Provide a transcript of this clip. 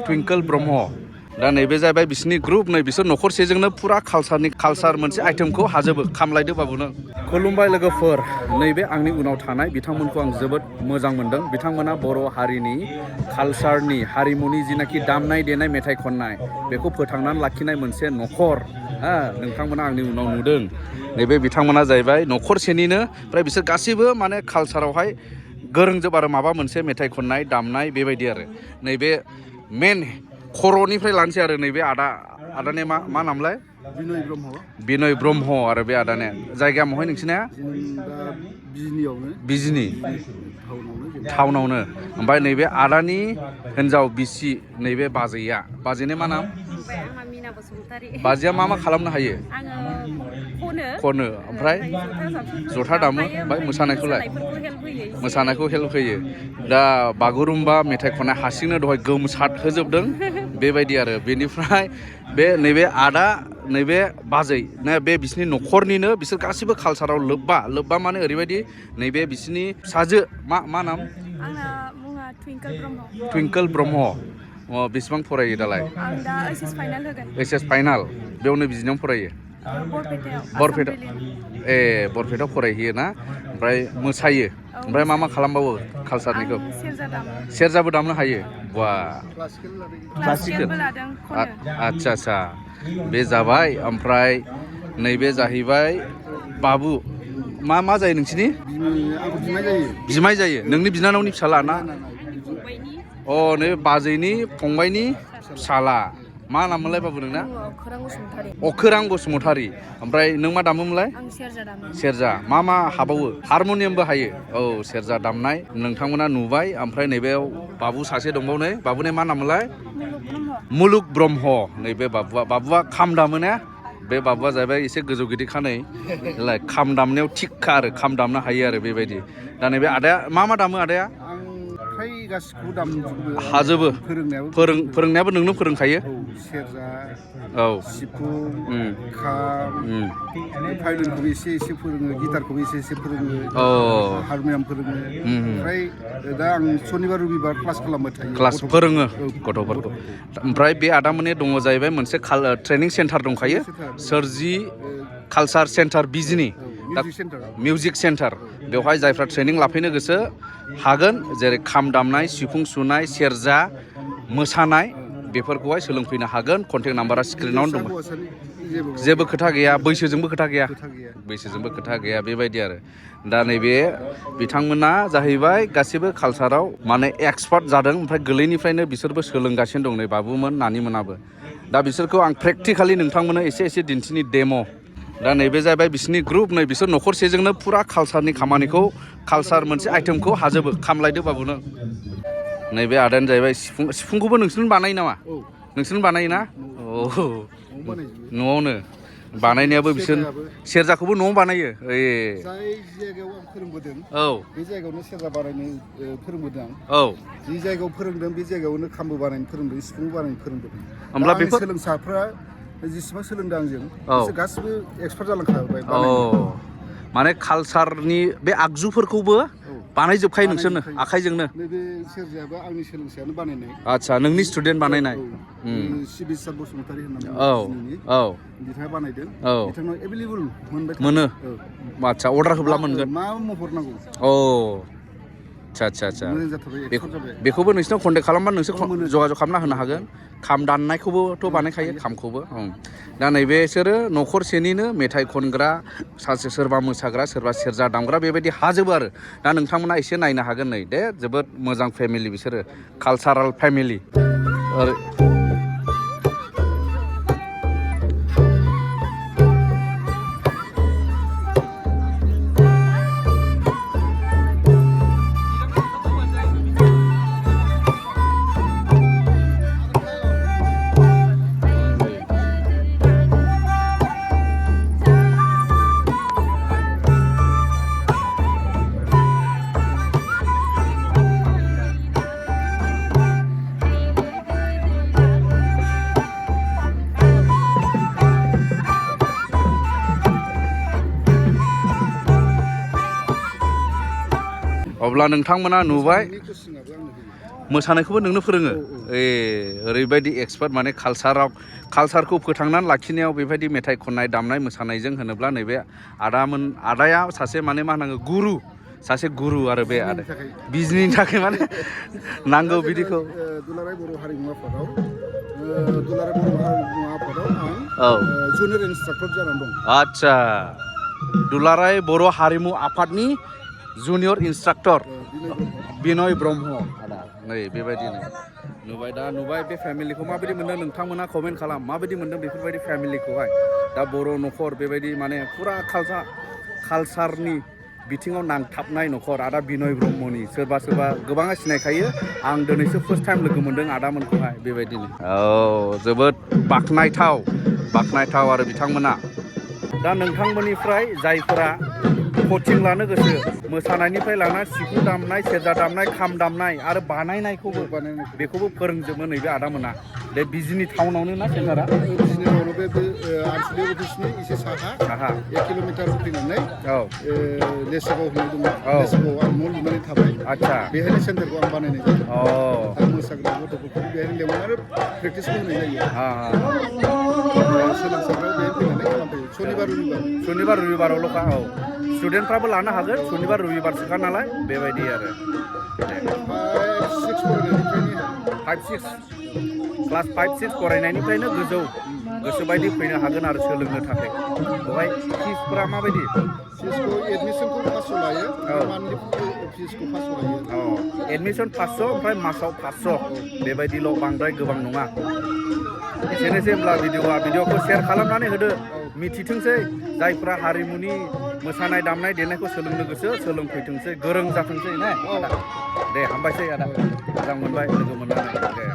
Twinkle Brahma दा नैबे जाबाय बिसोरनि ग्रुप नै बिसोर न'खरसेजोंनो फुरा कालसार मोनसे आइटेमखौ हाजोबो खामलायदो बाबुनो खुलुमबाय लोगोफोर नैबे आंनि उनाव थानाय बिथांमोनखौ आं जोबोद मोजां मोनदों बिथांमोना बर' हारिनि कालसारनि हारिमुनि जिनाखि दामनाय देनाय मेथाइ खननाय बेखौ फोथांनानै लाखिनाय मोनसे न'खर नोंथांमोना आंनि उनाव नुदों नैबे बिथांमोना जाहैबाय न'खरसेनिनो ओमफ्राय बिसोर गासैबो माने कालसारावहाय गोरोंजोब आरो माबा मोनसे मेथाइ खननाय दामनाय बेबायदि आरो नैबे मेन खर'निफ्राय लानोसै आरो नैबे आदाने मा नामलाय बिनय ब्रह्म आरो बे आदाने जायगाया महाय नोंसिना बिजनि टाउनावनो ओमफ्राय नैबे आदानि हिनजाव बिसि नैबे बाजैया मा नाम बाजैया मा खालामनो हायो खनो ओमफ्राय जथा दामो ओमफ्राय मोसानायखौ हेल्प होयो दा बागुरुम्बा मेथाइ खननाय हारसिंनो दहाय गोमसार होजोबदों बेबायदि आरो बेनिफ्राय नैबे आदा नैबे बाजै बे बिसिनि न'खरनिनो बिसोर गासिबो कालसाराव लोब्बा माने ओरैबायदि नैबे बिसिनि फिसाजो मा नाम ट्विंकल ब्रह्म बेसेबां फरायो दालाय एइस एस फाइनाल बेयावनो बिजिनियाव फरायो बरपेटायाव फरायहैयो ना ओमफ्राय मोसायो ओमफ्राय मा खालामबावो कालसारनिखौ सेरजाबो दामनो हायो बा क्लासिकेल आदसा बे जाबाय ओमफ्राय नैबे जाहैबाय बाबु मा जायो नोंसिनि बिमाय जायो नोंनि बिनानावनि फिसाला ना नै बाजैनि फंबायनि फिसाला मा नाममोनलाय बाबु नोंना अखोरां बसुमतारी ओमफ्राय नों मा दामोमोनलाय सेरजा मा हाबावो हारम'नियामबो हायो सेरजा दामनाय नोंथांमोना नुबाय ओमफ्राय नैबेयाव बाबु सासे दंबाव नै बाबुनि मा नाममोनलाय मुलुग ब्रह्म नैबे बाबुआ खाम दामो ना बे बाबुआ जाहैबाय एसे गोजौ गिदिरखा नै खाम दामनायाव थिगखा आरो खाम दामनो हायो आरो बेबायदि दा नैबे आदाया मा दामो आदाया हाजोबो फोरोंनायाबो नोंनो फोरोंखायो सेरजा सिफुं खाम भायलिनखौबो एसे फोरोङो गिटारखौबो एसे फोरोङो हारमनियाम फोरोङो ओमफ्राय दा आं सनिबार रबिबार क्लास खालामबाय थायो क्लास फोरोङो गथ'फोरखौ ओमफ्राय बे आदामोननि दङ जाहैबाय मोनसे ट्रेनिं सेन्टार दंखायो सोरजि कालसार सेन्टार बिजनि मिउजिक सेन्टार बेवहाय जायफ्रा ट्रेनिं लाफैनो गोसो हागोन जेरै खाम दामनाय सिफुं सुनाय सेरजा मोसानाय बेफोरखौहाय सोलोंफैनो हागोन कन्टेक्ट नाम्बारा स्क्रिनावनो दङ जेबो खोथा गैया बैसोजोंबो खोथा गैया बेबायदि आरो दा नैबे बिथांमोना जाहैबाय गासिबो कालसाराव माने एक्सपार्ट जादों ओमफ्राय गोरलैनिफ्रायनो बिसोरबो सोलोंगासिनो दं नै बाबुमोन नानिमोनाबो दा बिसोरखौ आं प्रेक्टिकेलि नोंथांमोननो एसे दिन्थिनि डेम' दा नैबे जाहैबाय बिसोरनि ग्रुप नै बिसोर न'खरसेजोंनो फुरा कालसारनि खामानिखौ कालसार मोनसे आइटेमखौ हाजोबो खामलायदो बाबुनो नैबे आदायानो जाहैबाय सिफुंखौबो नोंसोरनो बानायो नामा नोंसोरनो बानायोना न'आवनो बानायनायाबो बिसोर सेरजाखौबो न'आव बानायो जाय जायगायाव आं फोरोंबोदों बे जायगायावनो सेरजा बानायनो फोरोंबोदों आं जि जायगायाव फोरोंदों बे जायगायावनो खामबो बानायनो फोरोंदों सिफुंबो बानायनो फोरोंबोदों होमब्ला बेफोर सोलोंसाफ्रा जेसेबां सोलोंदों आंजों बिसोर गासिबो एक्सपार्ट जालांखाबाय माने कालसारनि बे आगजुफोरखौबो बानायजोबखायो नोंसोरनो आखाइजोंनो नैबे सेरजायाबो आंनि सोलोंसायानो बानायनाय आदसा नोंनि स्टुडेन्ट बानायनाय सिबिसार बसुमतारी होननानै बिथाङा बानायदों बिथांनाव एभेलेबल मोनो आदसा अर्डार होब्ला मोनगोन मा महर नांगौ आदसा बेखौबो नोंसिनाव कन्टेक्ट खालामबा नोंसोर जगाजग खालामना होनो हागोन खाम दाननायखौबोथ' बानायखायो खामखौबो दा नैबेसोरो न'खरसेनिनो मेथाइ खनग्रा सासे सोरबा मोसाग्रा सोरबा सेरजा दामग्रा बेबायदि हाजोबो आरो दा नोंथांमोना एसे नायनो हागोन नै दे जोबोद मोजां फेमिलि बिसोरो कालसारेल फेमिलि अब्ला नोंथांमोना नुबाय मोसानायनि कचिंआबो आंनो होयो। मोसानायखौबो नोंनो फोरोङो ओरैबायदि एक्सपार्ट माने कालसारखौ फोथांनानै लाखिनायाव बेबायदि मेथाइ खननाय दामनाय मोसानायजों होनोब्ला नैबे आदाया सासे माने मा होनांगौ गुरु सासे गुरु आरो बे आदा बिजनेसनि थाखाय माने नांगौ बिदिखौ दुलाराय बर' हारिमु आफादाव आं जुनियर इन्सट्राक्टर जानानै दं। आदसा दुलाराय बर' हारिमु आफादनि जुनियर इन्सट्राक्टर बिनय ब्रह्म आदा नै बेबायदिनो नुबाय बे फेमिलिखौ माबायदि मोनदों नोंथांमोना कमेन्ट खालाम माबायदि मोनदों बेफोरबायदि फेमिलिखौहाय दा बर' न'खर बेबायदि माने फुरा कालसारनि बिथिङाव नांथाबनाय न'खर आदा बिनय ब्रह्मनि सोरबा गोबाङा सिनायखायो आं दिनैसो फार्स्ट टाइम लोगो मोनदों आदामोनखौहाय बेबायदिनो जोबोद बाख्नायथाव आरो बिथांमोना दा नोंथांमोननिफ्राय जायफोरा कचिं लानो गोसो मोसानायनिफ्राय लाना सिफुं दामनाय सेरजा दामनाय खाम दामनाय आरो बेखौबो फोरोंजोबो नैबे आदामोना बे बिजिनि टाउनावनो ना सेन्टारा बिजिनि टाउनाव बे आनसलिक अफिसनि एसे साहा 1 किल'मिटार फैनानै लेसेगाव होननाय दङ लेसेगाव आं न' लुनानै थाबाय आदसा बेहायनो सेन्टारखौ आं बानायनाय जायो आरो मोसाग्रा गथ'फोरखौ बेहायनो लेंहरनानै प्रेक्टिसबो होनाय जायो सोलोंसाफ्रा बेहाय फैनानै खालामफैयो सनिबार रबिबारावल'खा स्टुडेन्टफ्राबो लानो हागोन सनिबार रबिबारसोखा नालाय बेबायदि आरो 5-6 क्लास 5-6 फरायनायनिफ्रायनो गोसोबायदि फैनो हागोन आरो सोलोंनो थाखाय बेवहाय फिसफोरा माबायदि फिसखौ एडमिसनखौ 500 लायो मान्थलि फिसखौ 500 लायो एडमिसन 500 ओमफ्राय मासाव 500 बेबायदिल' बांद्राय गोबां नङा एसेनोसै होमब्ला भिडिअखौ शेयार खालामनानै होदो मिथिथोंसै जायफ्रा हारिमुनि मोसानाय दामनाय देनायखौ सोलोंनो गोसो सोलोंफैथोंसै गोरों जाथोंसै ने दे हामबायसै आदा मोजां मोनबाय लोगो मोननानै दे